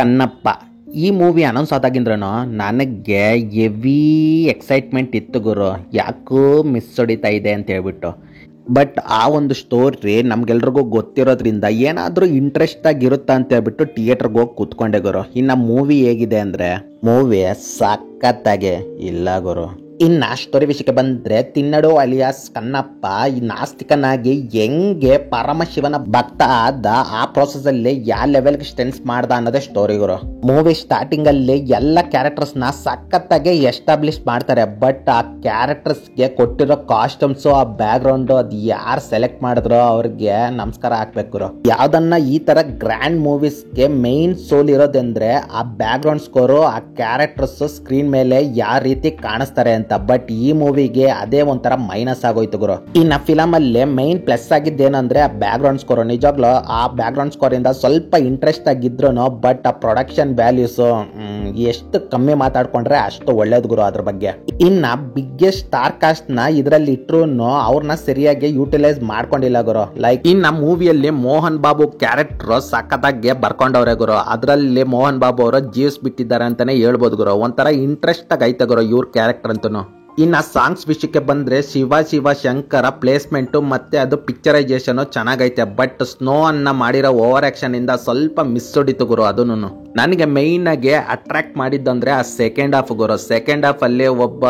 ಕನ್ನಪ್ಪ ಈ movie announce ಆದಾಗಿಂದ್ರೂ ನನಗೆ heavy excitement ಇತ್ತು ಗುರು. ಯಾಕೋ ಮಿಸ್ ಹೊಡಿತಾ ಇದೆ ಅಂತ ಹೇಳ್ಬಿಟ್ಟು. ಬಟ್ ಆ ಒಂದು ಸ್ಟೋರಿ ನಮ್ಗೆಲ್ರಿಗೂ ಗೊತ್ತಿರೋದ್ರಿಂದ ಏನಾದರೂ ಇಂಟ್ರೆಸ್ಟ್ ಆಗಿರುತ್ತಾ ಅಂತ ಹೇಳ್ಬಿಟ್ಟು ಥಿಯೇಟ್ರಿಗೆ ಹೋಗಿ ಕೂತ್ಕೊಂಡೆ ಗುರು. ಇನ್ನು ಮೂವಿ ಹೇಗಿದೆ ಅಂದರೆ ಮೂವಿ ಸಖತ್ತಾಗೆ ಇಲ್ಲ ಗುರು. ಇನ್ನು ಸ್ಟೋರಿ ವಿಷಯಕ್ಕೆ ಬಂದರೆ ತಿನ್ನಡು ಅಲಿಯಾಸ್ ಕನ್ನಪ್ಪ ಈ ನಾಸ್ತಿಕನಾಗಿ ಹೆಂಗೆ ಪರಮಶಿವನ ಭಕ್ತ ಆದ ಆ ಪ್ರೋಸೆಸ್ಸಲ್ಲಿ ಯಾವ ಲೆವೆಲ್ಗೆ ಸ್ಟೆನ್ಸ್ ಮಾಡ್ದ ಅನ್ನೋದೇ ಸ್ಟೋರಿ ಗುರು. ಮೂವಿ ಸ್ಟಾರ್ಟಿಂಗಲ್ಲಿ ಎಲ್ಲ ಕ್ಯಾರೆಕ್ಟರ್ಸ್ನ ಸಖತ್ತಾಗಿ ಎಸ್ಟಾಬ್ಲಿಷ್ ಮಾಡ್ತಾರೆ. ಬಟ್ ಆ ಕ್ಯಾರೆಕ್ಟರ್ಸ್ಗೆ ಕೊಟ್ಟಿರೋ ಕಾಸ್ಟ್ಯೂಮ್ಸು ಆ ಬ್ಯಾಕ್ಗ್ರೌಂಡು ಅದು ಯಾರು ಸೆಲೆಕ್ಟ್ ಮಾಡಿದ್ರೋ ಅವ್ರಿಗೆ ನಮಸ್ಕಾರ ಹಾಕ್ಬೇಕು ಗುರು. ಯಾವ್ದನ್ನ ಈ ತರ ಗ್ರ್ಯಾಂಡ್ ಮೂವೀಸ್ಗೆ ಮೇನ್ ಸೋಲ್ ಇರೋದಂದ್ರೆ ಆ ಬ್ಯಾಕ್ಗ್ರೌಂಡ್ ಸ್ಕೋರು, ಆ ಕ್ಯಾರೆಕ್ಟರ್ಸ್ ಸ್ಕ್ರೀನ್ ಮೇಲೆ ಯಾವ ರೀತಿ ಕಾಣಿಸ್ತಾರೆ ಅಂತ. ಬಟ್ ಈ ಮೂವಿಗೆ ಅದೇ ಒಂಥರ ಮೈನಸ್ ಆಗೋಯ್ತು ಗುರು. ಇನ್ನು ಫಿಲಮ್ ಅಲ್ಲಿ ಮೈನ್ ಪ್ಲಸ್ ಆಗಿದ್ದೇನಂದ್ರೆ ಆ ಬ್ಯಾಕ್ಗ್ರೌಂಡ್ ಸ್ಕೋರ್. ನಿಜವಾಗ್ಲೂ ಆ ಬ್ಯಾಕ್ಗ್ರೌಂಡ್ ಸ್ಕೋರ್ ಇಂದ ಸ್ವಲ್ಪ ಇಂಟ್ರೆಸ್ಟ್ ಆಗಿದ್ರು ಬಟ್ ಆ ಪ್ರೊಡಕ್ಷನ್ ವ್ಯಾಲ್ಯೂಸ್ ಎಷ್ಟು ಕಮ್ಮಿ ಮಾತಾಡ್ಕೊಂಡ್ರೆ ಅಷ್ಟು ಒಳ್ಳೇದು ಗುರು ಅದ್ರ ಬಗ್ಗೆ. ಇನ್ನ ಬಿಗ್ಗೆಸ್ಟ್ ಸ್ಟಾರ್ ಕಾಸ್ಟ್ ನ ಇದ್ರಲ್ಲಿ ಇಟ್ರು ಅವ್ರನ್ನ ಸರಿಯಾಗಿ ಯೂಟಿಲೈಸ್ ಮಾಡ್ಕೊಂಡಿಲ್ಲ ಗುರು. ಲೈಕ್ ಇನ್ನ ಮೂವಿಯಲ್ಲಿ ಮೋಹನ್ ಬಾಬು ಕ್ಯಾರೆಕ್ಟರ್ ಸಖತ್ತಾಗಿ ಬರ್ಕೊಂಡವ್ರೆ ಗುರು. ಅದ್ರಲ್ಲಿ ಮೋಹನ್ ಬಾಬು ಅವರು ಜೀವ್ಸ್ ಬಿಟ್ಟಿದ್ದಾರೆ ಅಂತಾನೆ ಹೇಳ್ಬೋದು ಗುರು. ಒಂಥರ ಇಂಟ್ರೆಸ್ಟ್ ಆಗಿ ಐತೆ ಗುರು ಇವ್ರ ಕ್ಯಾರೆಕ್ಟರ್ ಅಂತೂ. ಇನ್ನು ಸಾಂಗ್ಸ್ ವಿಷಯಕ್ಕೆ ಬಂದರೆ ಶಿವ ಶಂಕರ ಪ್ಲೇಸ್ಮೆಂಟು ಮತ್ತು ಅದು ಪಿಕ್ಚರೈಸೇಷನು ಚೆನ್ನಾಗೈತೆ. ಬಟ್ ಸ್ನೋ ಅನ್ನ ಮಾಡಿರೋ ಓವರ್ ಆ್ಯಕ್ಷನ್ ಇಂದ ಸ್ವಲ್ಪ ಮಿಸ್ ಹೊಡಿತು ಗುರು. ಅದನ್ನು ನನಗೆ ಮೇಯ್ನ್ ಆಗಿ ಅಟ್ರಾಕ್ಟ್ ಮಾಡಿದ್ದಂದ್ರೆ ಆ ಸೆಕೆಂಡ್ ಹಾಫ್ ಗುರು. ಸೆಕೆಂಡ್ ಹಾಫ್ ಅಲ್ಲಿ ಒಬ್ಬ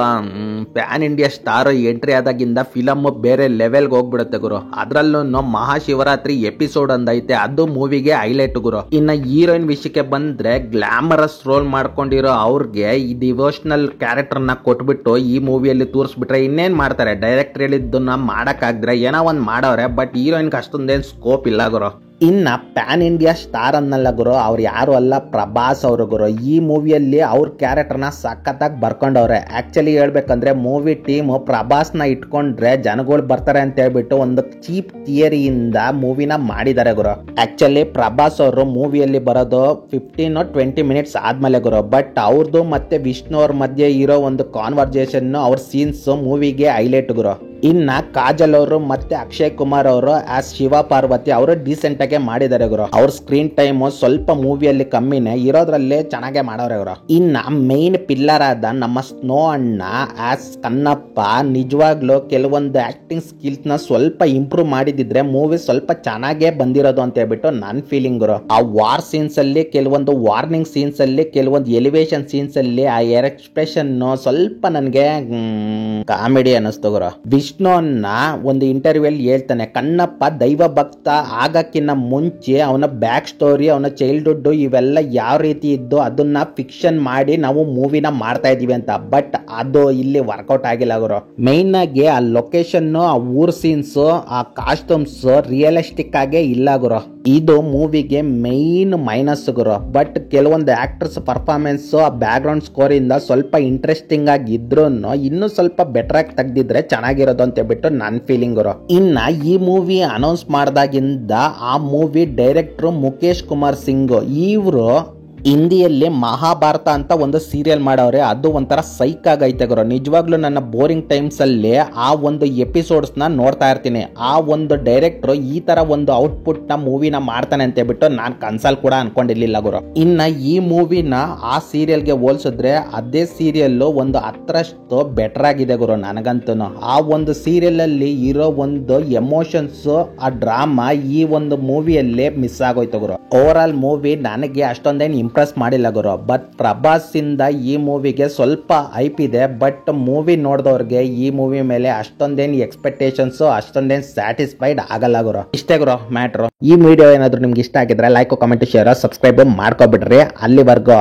ಪ್ಯಾನ್ ಇಂಡಿಯಾ ಸ್ಟಾರ್ ಎಂಟ್ರಿ ಆದಾಗಿಂದ ಫಿಲಮ್ ಬೇರೆ ಲೆವೆಲ್ಗೆ ಹೋಗ್ಬಿಡುತ್ತೆ ಗುರು. ಅದ್ರಲ್ಲೂ ಮಹಾಶಿವರಾತ್ರಿ ಎಪಿಸೋಡ್ ಅಂದೈತೆ, ಅದು ಮೂವಿಗೆ ಹೈಲೈಟ್ ಗುರು. ಇನ್ನು ಹೀರೋಯಿನ್ ವಿಷಯಕ್ಕೆ ಬಂದ್ರೆ ಗ್ಲಾಮರಸ್ ರೋಲ್ ಮಾಡ್ಕೊಂಡಿರೋ ಅವ್ರಿಗೆ ಈ ಡಿವೋಷನಲ್ ಕ್ಯಾರೆಕ್ಟರ್ನ ಕೊಟ್ಬಿಟ್ಟು ಈ ಮೂವಿಯಲ್ಲಿ ತೋರಿಸ್ಬಿಟ್ರೆ ಇನ್ನೇನ್ ಮಾಡ್ತಾರೆ. ಡೈರೆಕ್ಟರ್ ಹೇಳಿದ್ದನ್ನ ಮಾಡಕ್ಕಾಗ್ರೆ ಏನೋ ಒಂದ್ ಮಾಡವ್ರೆ. ಬಟ್ ಹೀರೋಯಿನ್ಗೆ ಅಷ್ಟೊಂದೇನು ಸ್ಕೋಪ್ ಇಲ್ಲ ಗುರು. ಇನ್ನ ಪ್ಯಾನ್ ಇಂಡಿಯಾ ಸ್ಟಾರ್ ಅನ್ನಲ್ಲ ಗುರು, ಅವ್ರು ಯಾರು ಅಲ್ಲ, ಪ್ರಭಾಸ್ ಅವರು ಗುರು. ಈ ಮೂವಿಯಲ್ಲಿ ಅವ್ರ ಕ್ಯಾರೆಕ್ಟರ್ನ ಸಖತ್ತಾಗಿ ಬರ್ಕೊಂಡವ್ರೆ. ಆಕ್ಚುಲಿ ಹೇಳ್ಬೇಕಂದ್ರೆ ಮೂವಿ ಟೀಮ್ ಪ್ರಭಾಸ್ನ ಇಟ್ಕೊಂಡ್ರೆ ಜನಗಳು ಬರ್ತಾರೆ ಅಂತ ಹೇಳ್ಬಿಟ್ಟು ಒಂದು ಚೀಪ್ ಥಿಯರಿಯಿಂದ ಮೂವಿನ ಮಾಡಿದ್ದಾರೆ ಗುರು. ಆಕ್ಚುಲಿ ಪ್ರಭಾಸ್ ಅವರು ಮೂವಿಯಲ್ಲಿ ಬರೋದು 15-20 ಮಿನಿಟ್ಸ್ ಆದ್ಮೇಲೆ ಗುರು. ಬಟ್ ಅವ್ರದ್ದು ಮತ್ತೆ ವಿಷ್ಣು ಅವ್ರ ಮಧ್ಯೆ ಇರೋ ಒಂದು ಕಾನ್ವರ್ಜೇಷನ್, ಅವ್ರ ಸೀನ್ಸ್ ಮೂವಿಗೆ ಹೈಲೈಟ್ ಗುರು. ಇನ್ನ ಕಾಜಲ್ ಅವರು ಮತ್ತೆ ಅಕ್ಷಯ್ ಕುಮಾರ್ ಅವರು ಆಸ್ ಶಿವ ಪಾರ್ವತಿ ಅವರು ಡೀಸೆಂಟ್ ಆಗಿ ಮಾಡಿದ್ದಾರೆ ಗುರು. ಅವ್ರ ಸ್ಕ್ರೀನ್ ಟೈಮ್ ಸ್ವಲ್ಪ ಮೂವಿಯಲ್ಲಿ ಕಮ್ಮಿನೇ ಇರೋದ್ರಲ್ಲೇ ಚೆನ್ನಾಗೆ ಮಾಡವ್ರೆ ಗುರು. ಇನ್ನ ಮೈನ್ ಪಿಲ್ಲರ್ ಆದ ನಮ್ಮ ಸ್ನೋ ಅಣ್ಣ ಆಸ್ ಕನ್ನಪ್ಪ ನಿಜವಾಗ್ಲೂ ಕೆಲವೊಂದು ಆಕ್ಟಿಂಗ್ ಸ್ಕಿಲ್ಸ್ ನ ಸ್ವಲ್ಪ ಇಂಪ್ರೂವ್ ಮಾಡಿದಿದ್ರೆ ಮೂವಿ ಸ್ವಲ್ಪ ಚೆನ್ನಾಗೇ ಬಂದಿರೋದು ಅಂತ ಹೇಳ್ಬಿಟ್ಟು ನನ್ ಫೀಲಿಂಗ್ ಗುರು. ಆ ವಾರ್ ಸೀನ್ಸ್ ಅಲ್ಲಿ, ಕೆಲವೊಂದು ವಾರ್ನಿಂಗ್ ಸೀನ್ಸ್ ಅಲ್ಲಿ, ಕೆಲವೊಂದು ಎಲಿವೇಶನ್ ಸೀನ್ಸ್ ಅಲ್ಲಿ ಆ ಎಕ್ಸ್ಪ್ರೆಷನ್ ಸ್ವಲ್ಪ ನನ್ಗೆ ಕಾಮಿಡಿ ಅನ್ನಿಸ್ತು ಗುರು. ವಿಷ್ಣು ಅನ್ನ ಒಂದು ಇಂಟರ್ವ್ಯೂ ಅಲ್ಲಿ ಹೇಳ್ತಾನೆ, ಕನ್ನಪ್ಪ ದೈವ ಭಕ್ತ ಆಗಕ್ಕಿಂತ ಮುಂಚೆ ಅವನ ಬ್ಯಾಕ್ ಸ್ಟೋರಿ, ಅವನ ಚೈಲ್ಡ್ಹುಡ್ ಇವೆಲ್ಲ ಯಾವ ರೀತಿ ಇದ್ದು ಅದನ್ನ ಫಿಕ್ಷನ್ ಮಾಡಿ ನಾವು ಮೂವಿನ ಮಾಡ್ತಾ ಇದೀವಿ ಅಂತ. ಬಟ್ ಅದು ಇಲ್ಲಿ ವರ್ಕೌಟ್ ಆಗಿಲ್ಲ ಗುರು. ಮೈನ್ ಆಗಿ ಆ ಲೊಕೇಶನ್, ಆ ಊರ್ ಸೀನ್ಸ್, ಆ ಕಾಸ್ಟ್ಯೂಮ್ಸ್ ರಿಯಲಿಸ್ಟಿಕ್ ಆಗೇ ಇಲ್ಲ ಗುರು. ಇದು ಮೂವಿಗೆ ಮೈನ್ ಮೈನಸ್ ಗುರು. ಬಟ್ ಕೆಲವೊಂದು ಆಕ್ಟರ್ಸ್ ಪರ್ಫಾರ್ಮೆನ್ಸ್, ಆ ಬ್ಯಾಕ್ ಗ್ರೌಂಡ್ ಸ್ಕೋರ್ ಇಂದ ಸ್ವಲ್ಪ ಇಂಟ್ರೆಸ್ಟಿಂಗ್ ಆಗಿ ಇದ್ರು ಇನ್ನು ಸ್ವಲ್ಪ ಬೆಟರ್ ಆಗಿ ತೆಗ್ದಿದ್ರೆ ಚೆನ್ನಾಗಿರೋದು ಅಂತ ಹೇಳ್ಬಿಟ್ಟು ನನ್ ಫೀಲಿಂಗ್ ಗುರು. ಇನ್ನ ಈ ಮೂವಿ ಅನೌನ್ಸ್ ಮಾಡಿದಾಗಿಂದ ಆ ಮೂವಿ ಡೈರೆಕ್ಟರ್ ಮುಖೇಶ್ ಕುಮಾರ್ ಸಿಂಗ್ ಇವರು ಹಿಂದಿಯಲ್ಲಿ ಮಹಾಭಾರತ ಅಂತ ಒಂದು ಸೀರಿಯಲ್ ಮಾಡವ್ರೆ. ಅದು ಒಂಥರ ಸೈಕ್ ಆಗೈತೆ ಗುರು. ನಿಜವಾಗ್ಲೂ ನನ್ನ ಬೋರಿಂಗ್ ಟೈಮ್ಸ್ ಅಲ್ಲಿ ಆ ಒಂದು ಎಪಿಸೋಡ್ಸ್ ನ ನೋಡ್ತಾ ಇರ್ತೀನಿ. ಆ ಒಂದು ಡೈರೆಕ್ಟರ್ ಈ ತರ ಒಂದು ಔಟ್ಪುಟ್ ನ ಮೂವಿನ ಮಾಡ್ತಾನೆ ಅಂತ ಹೇಳ್ಬಿಟ್ಟು ನಾನ್ ಕನ್ಸಲ್ ಕೂಡ ಅನ್ಕೊಂಡಿರ್ಲಿಲ್ಲ ಗುರು. ಇನ್ನ ಈ ಮೂವಿನ ಆ ಸೀರಿಯಲ್ಗೆ ಹೋಲ್ಸಿದ್ರೆ ಅದೇ ಸೀರಿಯಲ್ ಒಂದು 10ರಷ್ಟು ಬೆಟರ್ ಆಗಿದೆ ಗುರು ನನಗಂತೂ. ಆ ಒಂದು ಸೀರಿಯಲ್ ಅಲ್ಲಿ ಇರೋ ಒಂದು ಎಮೋಷನ್ಸ್, ಆ ಡ್ರಾಮಾ ಈ ಒಂದು ಮೂವಿಯಲ್ಲಿ ಮಿಸ್ ಆಗೋಯ್ತು ಗುರು. ಓವರ್ ಆಲ್ ಮೂವಿ ನನಗೆ ಅಷ್ಟೊಂದೇನು ಇಂಪ್ರೆಸ್ ಮಾಡಿಲ್ಲ ಗುರು. ಬಟ್ ಪ್ರಭಾಸ್ ಇಂದ ಈ ಮೂವಿಗೆ ಸ್ವಲ್ಪ ಹೈಪ್ ಇದೆ. ಬಟ್ ಮೂವಿ ನೋಡಿದವ್ರಿಗೆ ಈ ಮೂವಿ ಮೇಲೆ ಅಷ್ಟೊಂದೇನು ಎಕ್ಸ್ಪೆಕ್ಟೇಷನ್ಸ್, ಅಷ್ಟೊಂದೇನು ಸ್ಯಾಟಿಸ್ಫೈಡ್ ಆಗಲ್ಲ ಗುರು. ಇಷ್ಟೇ ಗುರು ಮ್ಯಾಟ್ರು. ಈ ವಿಡಿಯೋ ಏನಾದ್ರು ನಿಮ್ಗೆ ಇಷ್ಟ ಆಗಿದ್ರೆ ಲೈಕ್, ಕಮೆಂಟ್, ಶೇರ್, ಸಬ್ಸ್ಕ್ರೈಬ್ ಮಾಡ್ಕೊಬಿಡ್ರಿ. ಅಲ್ಲಿವರೆಗೂ